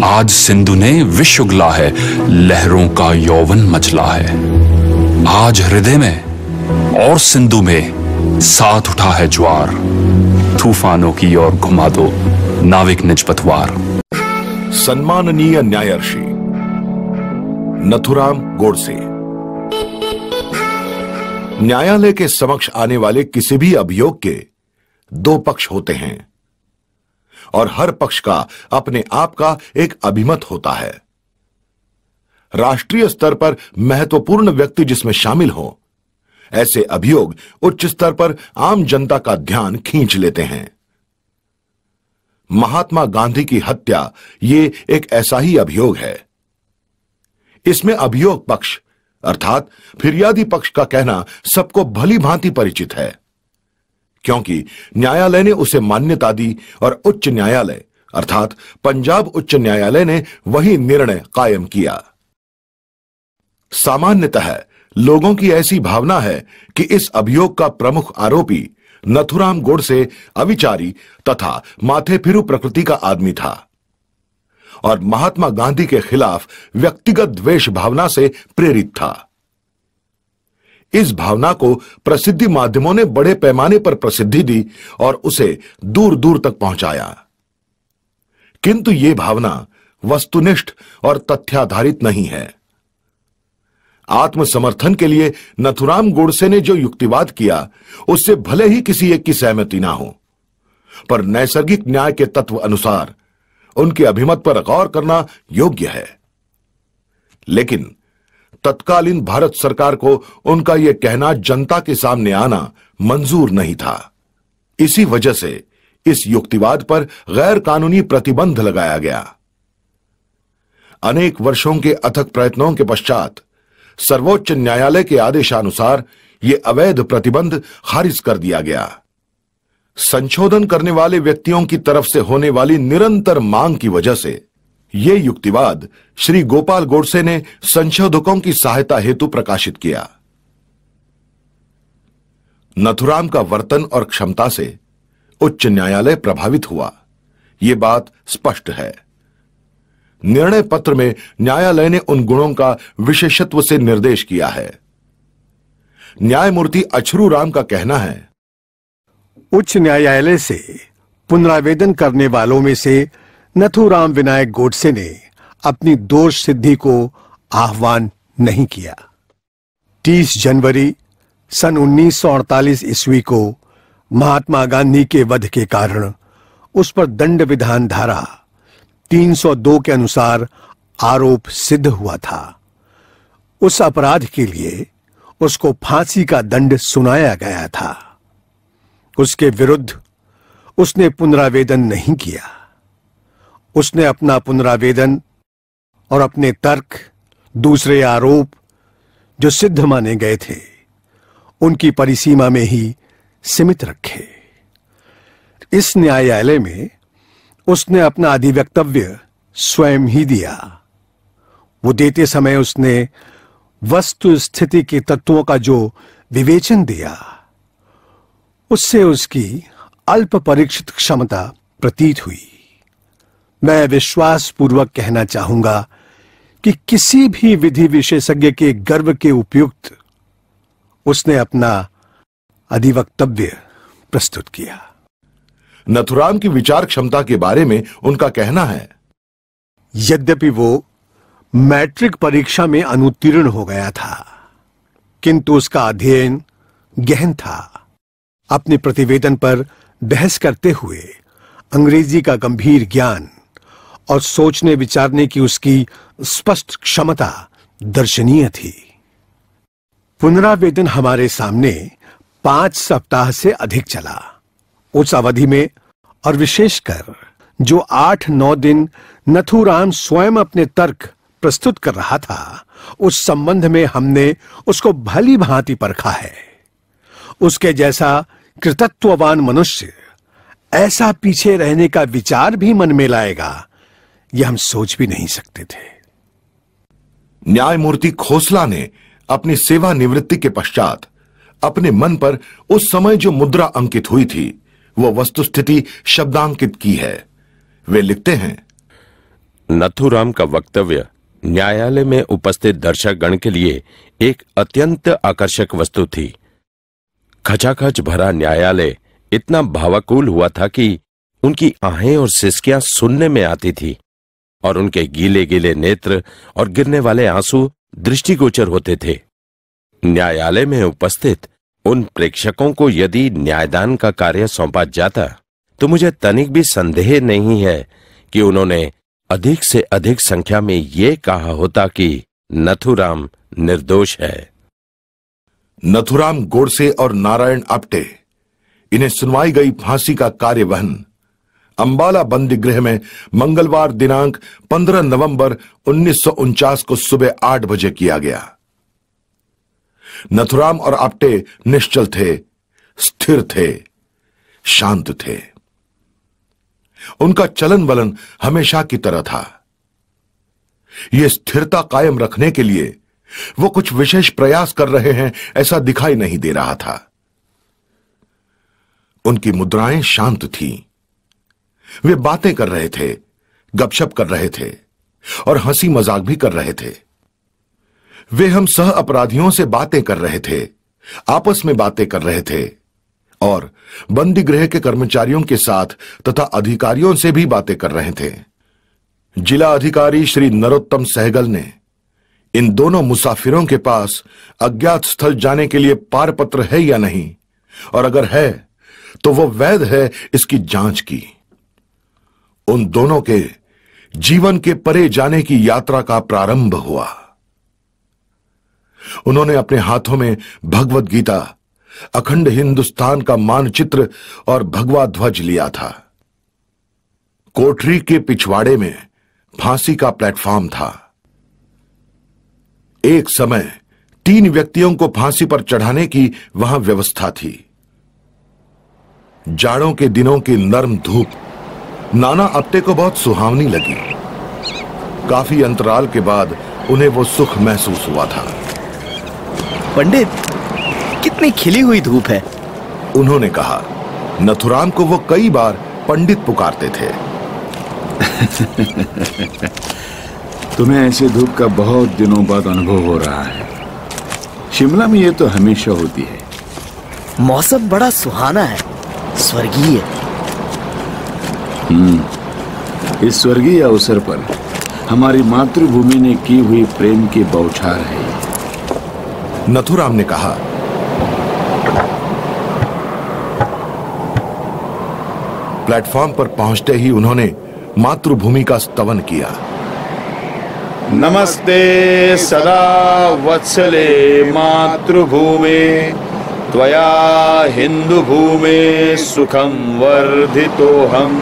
आज सिंधु ने विश्व उगला है, लहरों का यौवन मचला है। आज हृदय में और सिंधु में साथ उठा है ज्वार, तूफानों की ओर घुमा दो नाविक निज पतवार। सम्माननीय न्यायाधीश नथुराम गोडसे। न्यायालय के समक्ष आने वाले किसी भी अभियोग के दो पक्ष होते हैं और हर पक्ष का अपने आप का एक अभिमत होता है। राष्ट्रीय स्तर पर महत्वपूर्ण व्यक्ति जिसमें शामिल हो, ऐसे अभियोग उच्च स्तर पर आम जनता का ध्यान खींच लेते हैं। महात्मा गांधी की हत्या ये एक ऐसा ही अभियोग है। इसमें अभियोग पक्ष अर्थात फिरियादी पक्ष का कहना सबको भली भांति परिचित है, क्योंकि न्यायालय ने उसे मान्यता दी और उच्च न्यायालय अर्थात पंजाब उच्च न्यायालय ने वही निर्णय कायम किया। सामान्यतः लोगों की ऐसी भावना है कि इस अभियोग का प्रमुख आरोपी नथुराम गोडसे अविचारी तथा माथे फिरू प्रकृति का आदमी था और महात्मा गांधी के खिलाफ व्यक्तिगत द्वेष भावना से प्रेरित था। इस भावना को प्रसिद्धि माध्यमों ने बड़े पैमाने पर प्रसिद्धि दी और उसे दूर दूर तक पहुंचाया, किंतु यह भावना वस्तुनिष्ठ और तथ्याधारित नहीं है। आत्मसमर्थन के लिए नथुराम गोडसे ने जो युक्तिवाद किया, उससे भले ही किसी एक की सहमति ना हो, पर नैसर्गिक न्याय के तत्व अनुसार उनके अभिमत पर गौर करना योग्य है। लेकिन तत्कालीन भारत सरकार को उनका यह कहना जनता के सामने आना मंजूर नहीं था। इसी वजह से इस युक्तिवाद पर गैर कानूनी प्रतिबंध लगाया गया। अनेक वर्षों के अथक प्रयत्नों के पश्चात सर्वोच्च न्यायालय के आदेशानुसार यह अवैध प्रतिबंध खारिज कर दिया गया। संशोधन करने वाले व्यक्तियों की तरफ से होने वाली निरंतर मांग की वजह से यह युक्तिवाद श्री गोपाल गोडसे ने संशोधकों की सहायता हेतु प्रकाशित किया। नथुराम का वर्तन और क्षमता से उच्च न्यायालय प्रभावित हुआ, यह बात स्पष्ट है। निर्णय पत्र में न्यायालय ने उन गुणों का विशेषत्व से निर्देश किया है। न्यायमूर्ति अछरू राम का कहना है, उच्च न्यायालय से पुनरावेदन करने वालों में से नथुराम विनायक गोडसे ने अपनी दोष सिद्धि को आह्वान नहीं किया। 30 जनवरी सन 1948 ईस्वी को महात्मा गांधी के वध के कारण उस पर दंड विधान धारा 302 के अनुसार आरोप सिद्ध हुआ था। उस अपराध के लिए उसको फांसी का दंड सुनाया गया था। उसके विरुद्ध उसने पुनरावेदन नहीं किया। उसने अपना पुनरावेदन और अपने तर्क दूसरे आरोप जो सिद्ध माने गए थे उनकी परिसीमा में ही सीमित रखे। इस न्यायालय में उसने अपना अधिवक्तव्य स्वयं ही दिया। वो देते समय उसने वस्तु स्थिति के तत्वों का जो विवेचन दिया, उससे उसकी अल्प परीक्षित क्षमता प्रतीत हुई। मैं विश्वास पूर्वक कहना चाहूंगा कि किसी भी विधि विशेषज्ञ के गर्व के उपयुक्त उसने अपना अधिवक्तव्य प्रस्तुत किया। नथुराम की विचार क्षमता के बारे में उनका कहना है, यद्यपि वो मैट्रिक परीक्षा में अनुत्तीर्ण हो गया था, किंतु उसका अध्ययन गहन था। अपने प्रतिवेदन पर बहस करते हुए अंग्रेजी का गंभीर ज्ञान और सोचने विचारने की उसकी स्पष्ट क्षमता दर्शनीय थी। पुनरावेदन हमारे सामने 5 सप्ताह से अधिक चला। उस अवधि में और विशेषकर जो 8-9 दिन नथुराम स्वयं अपने तर्क प्रस्तुत कर रहा था, उस संबंध में हमने उसको भली भांति परखा है। उसके जैसा कृतत्ववान मनुष्य ऐसा पीछे रहने का विचार भी मन में लाएगा, यह हम सोच भी नहीं सकते थे। न्यायमूर्ति खोसला ने अपनी सेवानिवृत्ति के पश्चात अपने मन पर उस समय जो मुद्रा अंकित हुई थी, वो वस्तुस्थिति शब्दांकित की है। वे लिखते हैं, नथुराम का वक्तव्य न्यायालय में उपस्थित दर्शकगण के लिए एक अत्यंत आकर्षक वस्तु थी। खचाखच भरा न्यायालय इतना भावाकुल हुआ था कि उनकी आहें और सिसकियां सुनने में आती थी और उनके गीले गीले नेत्र और गिरने वाले आंसू दृष्टिगोचर होते थे। न्यायालय में उपस्थित उन प्रेक्षकों को यदि न्यायदान का कार्य सौंपा जाता तो मुझे तनिक भी संदेह नहीं है कि उन्होंने अधिक से अधिक संख्या में यह कहा होता कि नथुराम निर्दोष है। नथुराम गोडसे और नारायण आप्टे, इन्हें सुनवाई गई फांसी का कार्यवहन अंबाला बंदी गृह में मंगलवार दिनांक 15 नवंबर 1949 को सुबह 8 बजे किया गया। नथुराम और आप्टे निश्चल थे, स्थिर थे, शांत थे। उनका चलन वलन हमेशा की तरह था। यह स्थिरता कायम रखने के लिए वो कुछ विशेष प्रयास कर रहे हैं ऐसा दिखाई नहीं दे रहा था। उनकी मुद्राएं शांत थीं। वे बातें कर रहे थे, गपशप कर रहे थे और हंसी मजाक भी कर रहे थे। वे हम सह अपराधियों से बातें कर रहे थे, आपस में बातें कर रहे थे और बंदी गृह के कर्मचारियों के साथ तथा अधिकारियों से भी बातें कर रहे थे। जिला अधिकारी श्री नरोत्तम सहगल ने इन दोनों मुसाफिरों के पास अज्ञात स्थल जाने के लिए पारपत्र है या नहीं, और अगर है तो वो वैध है, इसकी जांच की। उन दोनों के जीवन के परे जाने की यात्रा का प्रारंभ हुआ। उन्होंने अपने हाथों में भगवद गीता, अखंड हिंदुस्तान का मानचित्र और भगवा ध्वज लिया था। कोठरी के पिछवाड़े में फांसी का प्लेटफॉर्म था। एक समय 3 व्यक्तियों को फांसी पर चढ़ाने की वहां व्यवस्था थी। जाड़ों के दिनों की नर्म धूप नाना आप्टे को बहुत सुहावनी लगी। काफी अंतराल के बाद उन्हें वो सुख महसूस हुआ था। पंडित, कितनी खिली हुई धूप है, उन्होंने कहा। नथुराम को वो कई बार पंडित पुकारते थे। तुम्हें ऐसे धूप का बहुत दिनों बाद अनुभव हो रहा है। शिमला में ये तो हमेशा होती है। मौसम बड़ा सुहाना है, स्वर्गीय। इस स्वर्गीय अवसर पर हमारी मातृभूमि ने की हुई प्रेम की बौछार है। नथुराम ने कहा। प्लेटफॉर्म पर पहुंचते ही उन्होंने मातृभूमि का स्तवन किया। नमस्ते सदा वत्सले मातृभूमे, त्वया हिंदू भूमे सुखम वर्धितोहम,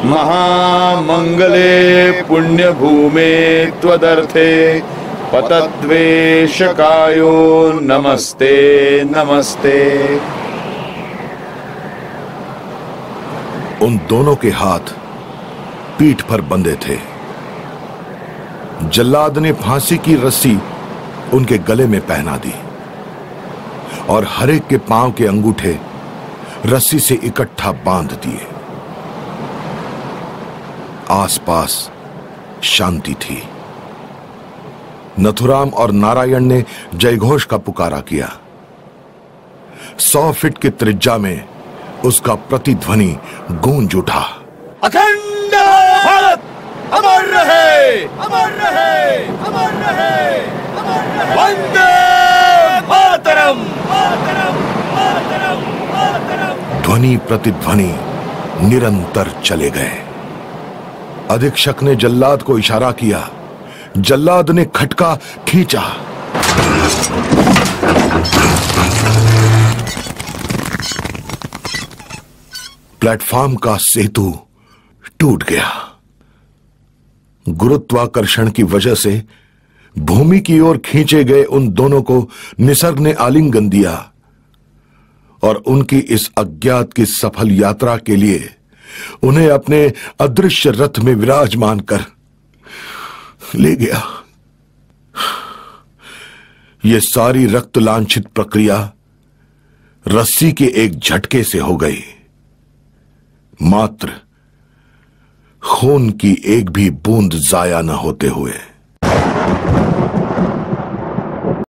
महामंगले पुण्य भूमे त्वदर्थे पतद्वेषकायो नमस्ते नमस्ते। उन दोनों के हाथ पीठ पर बंधे थे। जल्लाद ने फांसी की रस्सी उनके गले में पहना दी और हरेक के पांव के अंगूठे रस्सी से इकट्ठा बांध दिए। आसपास शांति थी। नथुराम और नारायण ने जयघोष का पुकारा किया। 100 फीट की त्रिज्या में उसका प्रतिध्वनि गूंज उठा। अखंड भारत अमर रहे, अमर रहे, अमर रहे, अमर रहे। वंदे मातरम, मातरम, मातरम, मातरम। ध्वनि प्रतिध्वनि निरंतर चले गए। अधीक्षक ने जल्लाद को इशारा किया। जल्लाद ने खटका खींचा। प्लेटफॉर्म का सेतु टूट गया। गुरुत्वाकर्षण की वजह से भूमि की ओर खींचे गए उन दोनों को निसर्ग ने आलिंगन दिया और उनकी इस अज्ञात की सफल यात्रा के लिए उन्हें अपने अदृश्य रथ में विराजमान कर ले गया। यह सारी रक्त लांछित प्रक्रिया रस्सी के एक झटके से हो गई। मात्र खून की एक भी बूंद जाया न होते हुए।